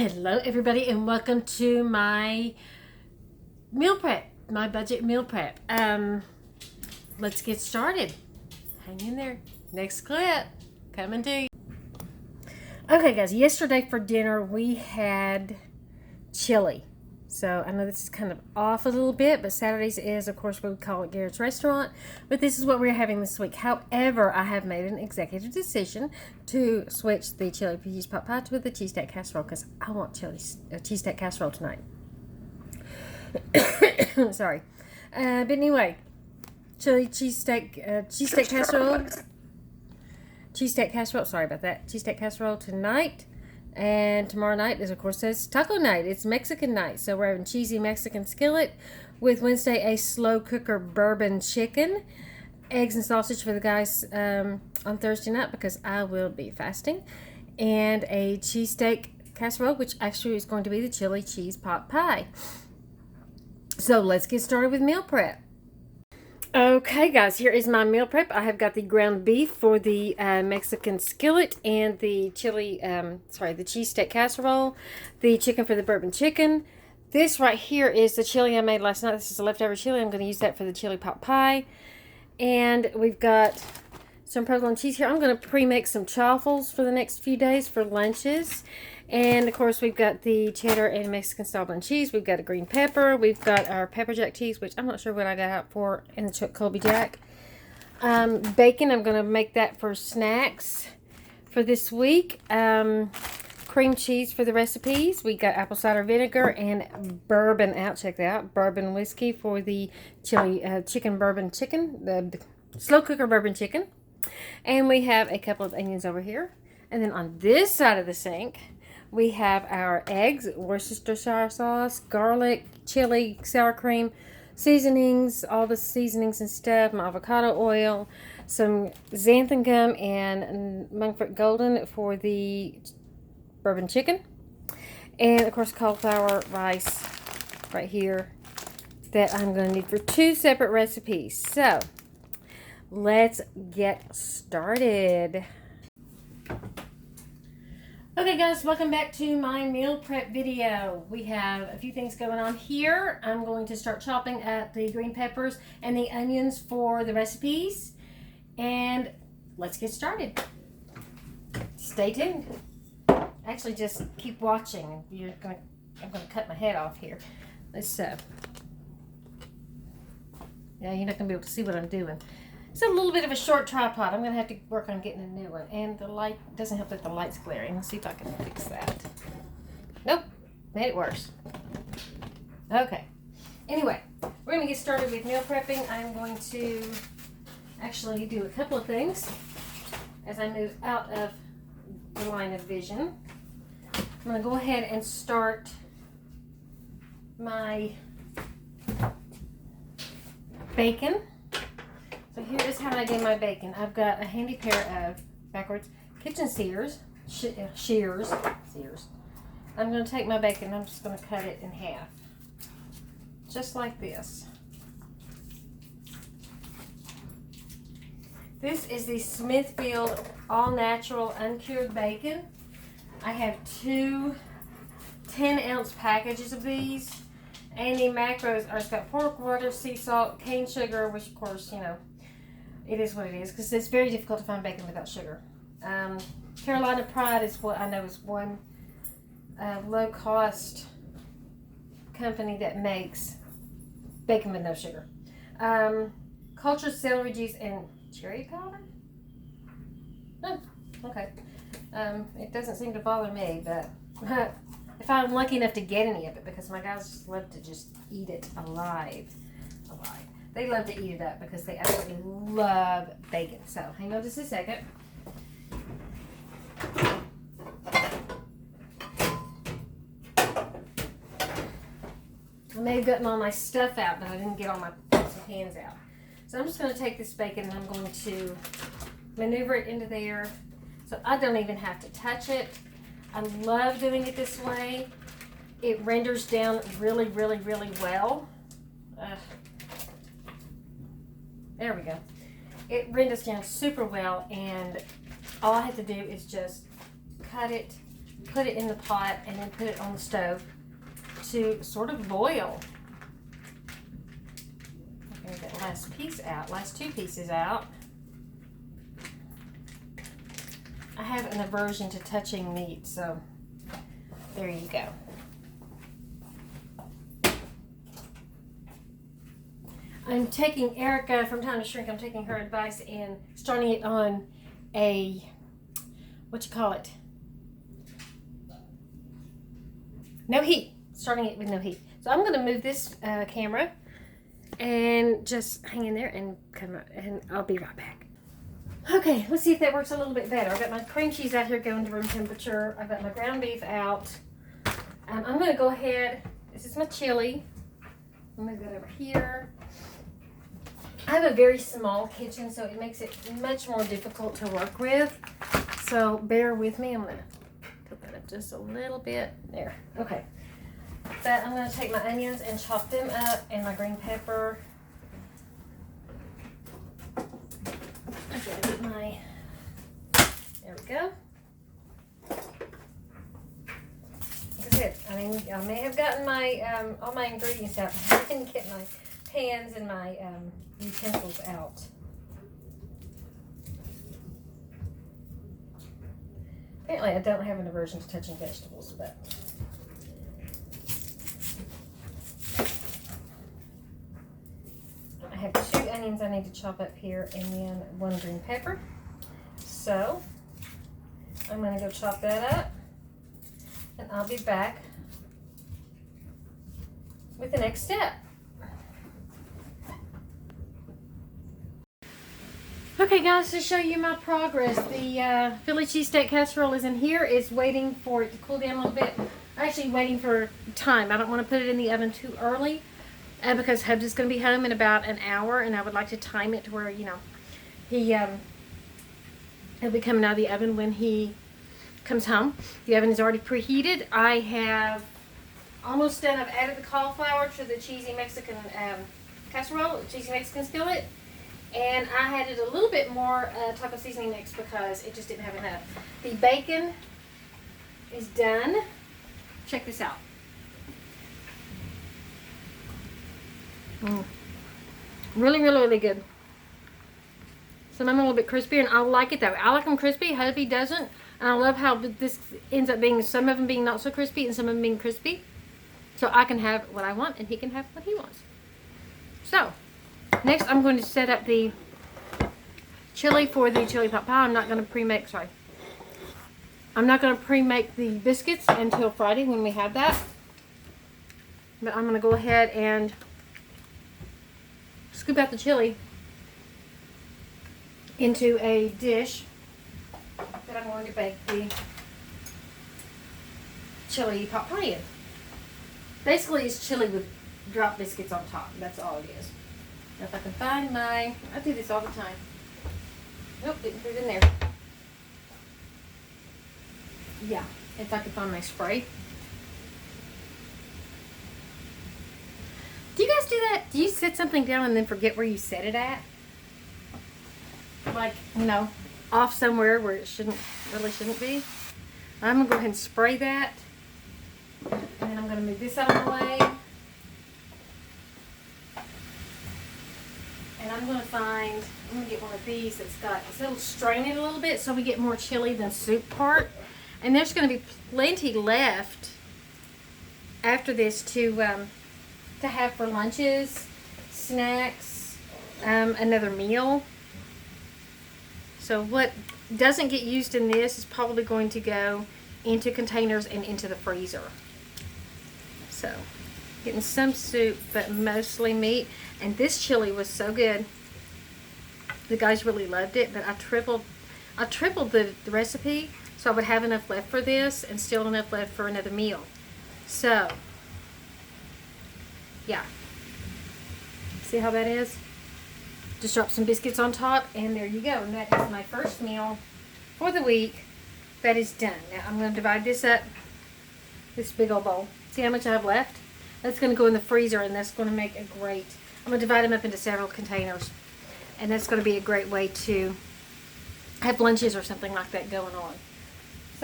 Hello everybody and welcome to my meal prep, my budget meal prep. Let's get started. Hang in there. Next clip coming to you. Okay guys, yesterday for dinner we had chili. So I know this is kind of off a little bit, but Saturdays is, of course, we would call it Garrett's Restaurant. But this is what we're having this week. However, I have made an executive decision to switch the chili cheese pot pie to the cheesesteak casserole because I want cheesesteak casserole tonight. Sorry. But anyway, cheesesteak casserole. Cheesesteak casserole. Sorry about that. Cheesesteak casserole tonight. And tomorrow night is, of course, it's taco night. It's Mexican night. So we're having cheesy Mexican skillet with Wednesday a slow cooker bourbon chicken, eggs and sausage for the guys on Thursday night because I will be fasting, and a cheesesteak casserole, which actually is going to be the chili cheese pot pie. So let's get started with meal prep. Okay guys, here is my meal prep. I have got the ground beef for the Mexican skillet and the the cheesesteak casserole, the chicken for the bourbon chicken. This right here is the chili I made last night. This is a leftover chili. I'm going to use that for the chili pot pie. And we've got some provolone cheese here. I'm going to pre-make some chaffles for the next few days for lunches. And, of course, we've got the cheddar and Mexican style blend cheese. We've got a green pepper. We've got our pepper jack cheese, which I'm not sure what I got out for in the Colby Jack. Bacon, I'm going to make that for snacks for this week. Cream cheese for the recipes. We got apple cider vinegar and bourbon out. Check that out. Bourbon whiskey for the chili chicken bourbon chicken. The slow cooker bourbon chicken. And we have a couple of onions over here. And then on this side of the sink, we have our eggs, Worcestershire sauce, garlic, chili, sour cream, seasonings, all the seasonings and stuff, my avocado oil, some xanthan gum and Monkford Golden for the bourbon chicken, and of course cauliflower rice right here that I'm going to need for two separate recipes. So let's get started. Okay guys, welcome back to my meal prep video. We have a few things going on here. I'm going to start chopping up the green peppers and the onions for the recipes. And let's get started. Stay tuned. Actually, just keep watching. I'm going to cut my head off here. Let's yeah, you're not going to be able to see what I'm doing. It's a little bit of a short tripod. I'm going to have to work on getting a new one. And the light doesn't help that the light's glaring. Let's see if I can fix that. Nope. Made it worse. Okay. Anyway, we're going to get started with meal prepping. I'm going to actually do a couple of things as I move out of the line of vision. I'm going to go ahead and start my bacon. So here is how I do my bacon. I've got a handy pair of kitchen shears. I'm going to take my bacon. I'm just going to cut it in half, just like this. This is the Smithfield all natural uncured bacon. I have two 10-ounce packages of these, and the macros are, it's got pork, water, sea salt, cane sugar, which of course, you know, it is what it is, because it's very difficult to find bacon without sugar. Carolina Pride is what I know is one low-cost company that makes bacon with no sugar. Cultured celery juice and cherry powder? Oh, okay. It doesn't seem to bother me, but if I'm lucky enough to get any of it, because my guys just love to just eat it alive. They love to eat it up because they absolutely love bacon. So, hang on just a second. I may have gotten all my stuff out, but I didn't get all my pots and pans out. So I'm just going to take this bacon and I'm going to maneuver it into there so I don't even have to touch it. I love doing it this way. It renders down really, really, really well. There we go. It renders down super well, and all I have to do is just cut it put it in the pot, and then put it on the stove to sort of boil. I'm going to get the last piece out, last two pieces out. I have an aversion to touching meat, so there you go. I'm taking Erica from Time to Shrink. I'm taking her advice and starting it on a, what you call it? No heat. Starting it with no heat. So I'm going to move this camera and just hang in there and come out, and I'll be right back. Okay, let's see if that works a little bit better. I've got my cream cheese out here going to room temperature. I've got my ground beef out. I'm going to go ahead. This is my chili. I'm going to go over here. I have a very small kitchen, so it makes it much more difficult to work with. So bear with me. I'm going to put that up just a little bit. There. Okay. But I'm going to take my onions and chop them up, and my green pepper. I'm going to get my, there we go. Like I said, I mean, I may have gotten my, all my ingredients out, but I didn't get my pans and my utensils out. Apparently I don't have an aversion to touching vegetables, but I have 2 onions I need to chop up here, and then 1 green pepper. So I'm going to go chop that up, and I'll be back with the next step. Okay guys, to show you my progress, the Philly cheesesteak casserole is in here. It's waiting for it to cool down a little bit. Actually waiting for time. I don't want to put it in the oven too early because Hubs is going to be home in about an hour, and I would like to time it to where, you know, he'll be coming out of the oven when he comes home. The oven is already preheated. I have almost done. I've added the cauliflower to the cheesy Mexican casserole, cheesy Mexican skillet. And I added a little bit more taco seasoning mix because it just didn't have enough. The bacon is done. Check this out. Really, really, really good. Some of them are a little bit crispy, and I like it though. I like them crispy. Hubby doesn't. And I love how this ends up being, some of them being not so crispy and some of them being crispy. So I can have what I want and he can have what he wants. So next, I'm going to set up the chili for the chili pot pie. I'm not going to pre-make, I'm not going to pre-make the biscuits until Friday when we have that. But I'm going to go ahead and scoop out the chili into a dish that I'm going to bake the chili pot pie in. Basically, it's chili with drop biscuits on top. That's all it is. Now if I can find my, I do this all the time. Nope, didn't put it in there. Yeah, if I can find my spray. Do you guys do that? Do you set something down and then forget where you set it at? Like, you know, off somewhere where it really shouldn't be. I'm going to go ahead and spray that. And then I'm going to move this out of the way. And I'm going to get one of these that's got, it'll strain it a little bit so we get more chili than soup part. And there's going to be plenty left after this to have for lunches, snacks, another meal. So what doesn't get used in this is probably going to go into containers and into the freezer. So getting some soup, but mostly meat. And this chili was so good. The guys really loved it, but I tripled the recipe so I would have enough left for this and still enough left for another meal. So, yeah. See how that is? Just drop some biscuits on top, and there you go. And that is my first meal for the week. That is done. Now I'm going to divide this up, this big old bowl. See how much I have left? That's going to go in the freezer, and that's going to make a great, I'm going to divide them up into several containers. And that's going to be a great way to have lunches or something like that going on.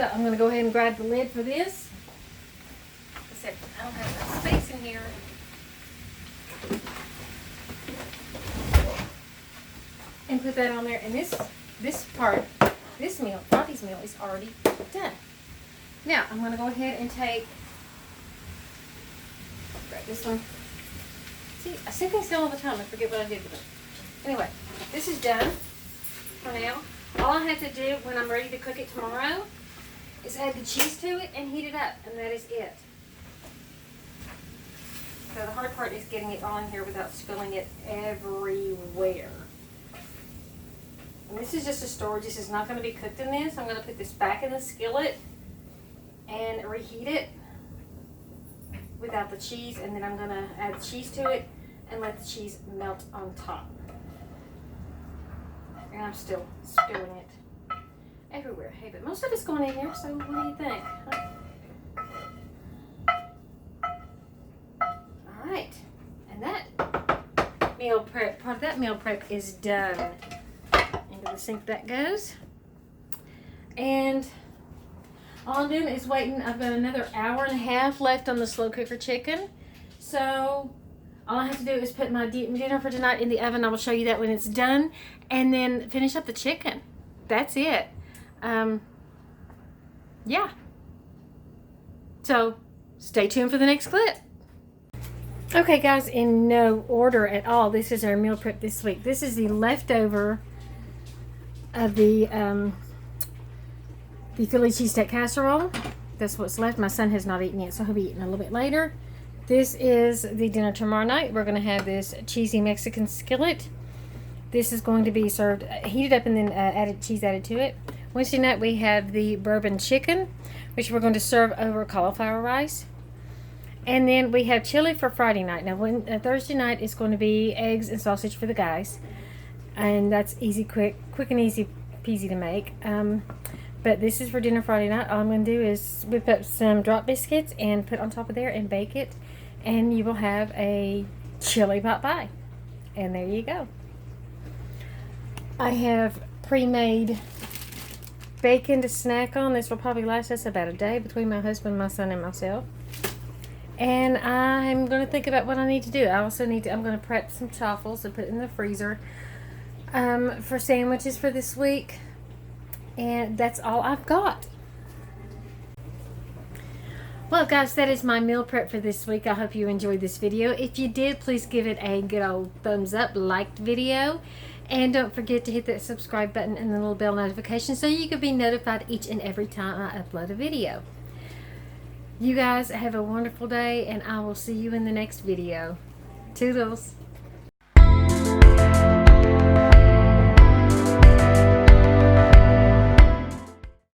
So I'm going to go ahead and grab the lid for this. Except I don't have enough space in here. And put that on there. And this meal, Friday's meal, is already done. Now I'm going to go ahead and grab this one. See, I say things down all the time. I forget what I did with it. Anyway, this is done for now. All I have to do when I'm ready to cook it tomorrow is add the cheese to it and heat it up, and that is it. So the hard part is getting it on here without spilling it everywhere. And this is just a storage. This is not going to be cooked in this. I'm going to put this back in the skillet and reheat it without the cheese, and then I'm going to add the cheese to it and let the cheese melt on top. And I'm still spilling it everywhere. Hey, but most of it's going in here, so what do you think? Alright, and that meal prep, part of that meal prep is done. Into the sink that goes. And all I'm doing is waiting. I've got another hour and a half left on the slow cooker chicken. So all I have to do is put my dinner for tonight in the oven. I will show you that when it's done. And then finish up the chicken. That's it. Yeah. So stay tuned for the next clip. Okay guys, in no order at all, this is our meal prep this week. This is the leftover of the Philly cheesesteak casserole. That's what's left. My son has not eaten yet, so he'll be eating a little bit later. This is the dinner tomorrow night. We're going to have this cheesy Mexican skillet. This is going to be served heated up and then cheese added to it. Wednesday night we have the bourbon chicken, which we're going to serve over cauliflower rice. And then we have chili for Friday night. Now Thursday night is going to be eggs and sausage for the guys. And that's easy, quick and easy peasy to make. But this is for dinner Friday night. All I'm going to do is whip up some drop biscuits and put on top of there and bake it. And you will have a chili pot pie. And there you go. I have pre-made bacon to snack on. This will probably last us about a day between my husband, my son, and myself. And I'm going to think about what I need to do. I'm going to prep some chaffles and put it in the freezer for sandwiches for this week. And that's all I've got. Well guys, that is my meal prep for this week. I hope you enjoyed this video. If you did, please give it a good old thumbs up, liked video. And don't forget to hit that subscribe button and the little bell notification so you can be notified each and every time I upload a video. You guys have a wonderful day, and I will see you in the next video. Toodles.